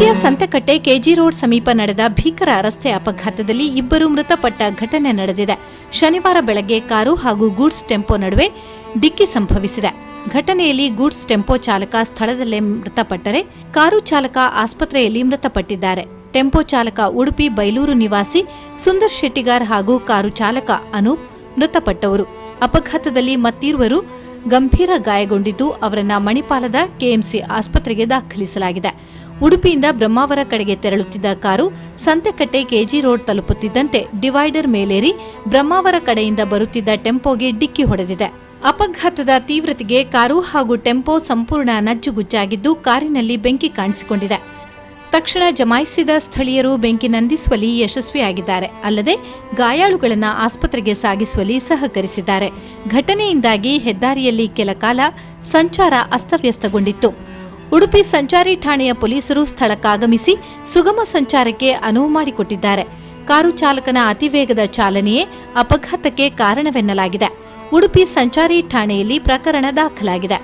ಉಡುಪಿಯ Santhekatte KG road ಸಮೀಪ ನಡೆದ ಭೀಕರ ರಸ್ತೆ ಅಪಘಾತದಲ್ಲಿ ಇಬ್ಬರು ಮೃತಪಟ್ಟ ಘಟನೆ ನಡೆದಿದೆ. ಶನಿವಾರ ಬೆಳಗ್ಗೆ ಕಾರು ಹಾಗೂ ಗೂಡ್ಸ್ ಟೆಂಪೋ ನಡುವೆ ಡಿಕ್ಕಿ ಸಂಭವಿಸಿದೆ. ಘಟನೆಯಲ್ಲಿ ಗೂಡ್ಸ್ ಟೆಂಪೋ ಚಾಲಕ ಸ್ಥಳದಲ್ಲೇ ಮೃತಪಟ್ಟರೆ, ಕಾರು ಚಾಲಕ ಆಸ್ಪತ್ರೆಯಲ್ಲಿ ಮೃತಪಟ್ಟಿದ್ದಾರೆ. ಟೆಂಪೋ ಚಾಲಕ ಉಡುಪಿ ಬೈಲೂರು ನಿವಾಸಿ ಸುಂದರ್ ಶೆಟ್ಟಿಗಾರ್ ಹಾಗೂ ಕಾರು ಚಾಲಕ ಅನೂಪ್ ಮೃತಪಟ್ಟವರು. ಅಪಘಾತದಲ್ಲಿ ಮತ್ತಿರುವರು ಗಂಭೀರ ಗಾಯಗೊಂಡಿದ್ದು ಅವರನ್ನ ಮಣಿಪಾಲದ ಕೆಎಂಸಿ ಆಸ್ಪತ್ರೆಗೆ ದಾಖಲಿಸಲಾಗಿದೆ. ಉಡುಪಿಯಿಂದ ಬ್ರಹ್ಮಾವರ ಕಡೆಗೆ ತೆರಳುತ್ತಿದ್ದ ಕಾರು ಸಂತೆಕಟ್ಟೆ ಕೆಜಿ ರೋಡ್ ತಲುಪುತ್ತಿದ್ದಂತೆ ಡಿವೈಡರ್ ಮೇಲೇರಿ ಬ್ರಹ್ಮಾವರ ಕಡೆಯಿಂದ ಬರುತ್ತಿದ್ದ ಟೆಂಪೋಗೆ ಡಿಕ್ಕಿ ಹೊಡೆದಿದೆ. ಅಪಘಾತದ ತೀವ್ರತೆಗೆ ಕಾರು ಹಾಗೂ ಟೆಂಪೋ ಸಂಪೂರ್ಣ ನಜ್ಜುಗುಜ್ಜಾಗಿದ್ದು ಕಾರಿನಲ್ಲಿ ಬೆಂಕಿ ಕಾಣಿಸಿಕೊಂಡಿದೆ. ತಕ್ಷಣ ಜಮಾಯಿಸಿದ ಸ್ಥಳೀಯರು ಬೆಂಕಿ ನಂದಿಸುವಲ್ಲಿ ಯಶಸ್ವಿಯಾಗಿದ್ದಾರೆ. ಅಲ್ಲದೆ ಗಾಯಾಳುಗಳನ್ನು ಆಸ್ಪತ್ರೆಗೆ ಸಾಗಿಸುವಲ್ಲಿ ಸಹಕರಿಸಿದ್ದಾರೆ. ಘಟನೆಯಿಂದಾಗಿ ಹೆದ್ದಾರಿಯಲ್ಲಿ ಕೆಲ ಕಾಲ ಸಂಚಾರ ಅಸ್ತವ್ಯಸ್ತಗೊಂಡಿತ್ತು. ಉಡುಪಿ ಸಂಚಾರಿ ಠಾಣೆಯ ಪೊಲೀಸರು ಸ್ಥಳಕ್ಕಾಗಮಿಸಿ ಸುಗಮ ಸಂಚಾರಕ್ಕೆ ಅನುವು ಮಾಡಿಕೊಟ್ಟಿದ್ದಾರೆ. ಕಾರು ಚಾಲಕನ ಅತಿವೇಗದ ಚಾಲನೆಯೇ ಅಪಘಾತಕ್ಕೆ ಕಾರಣವೆನ್ನಲಾಗಿದೆ. ಉಡುಪಿ ಸಂಚಾರಿ ಠಾಣೆಯಲ್ಲಿ ಪ್ರಕರಣ ದಾಖಲಾಗಿದೆ.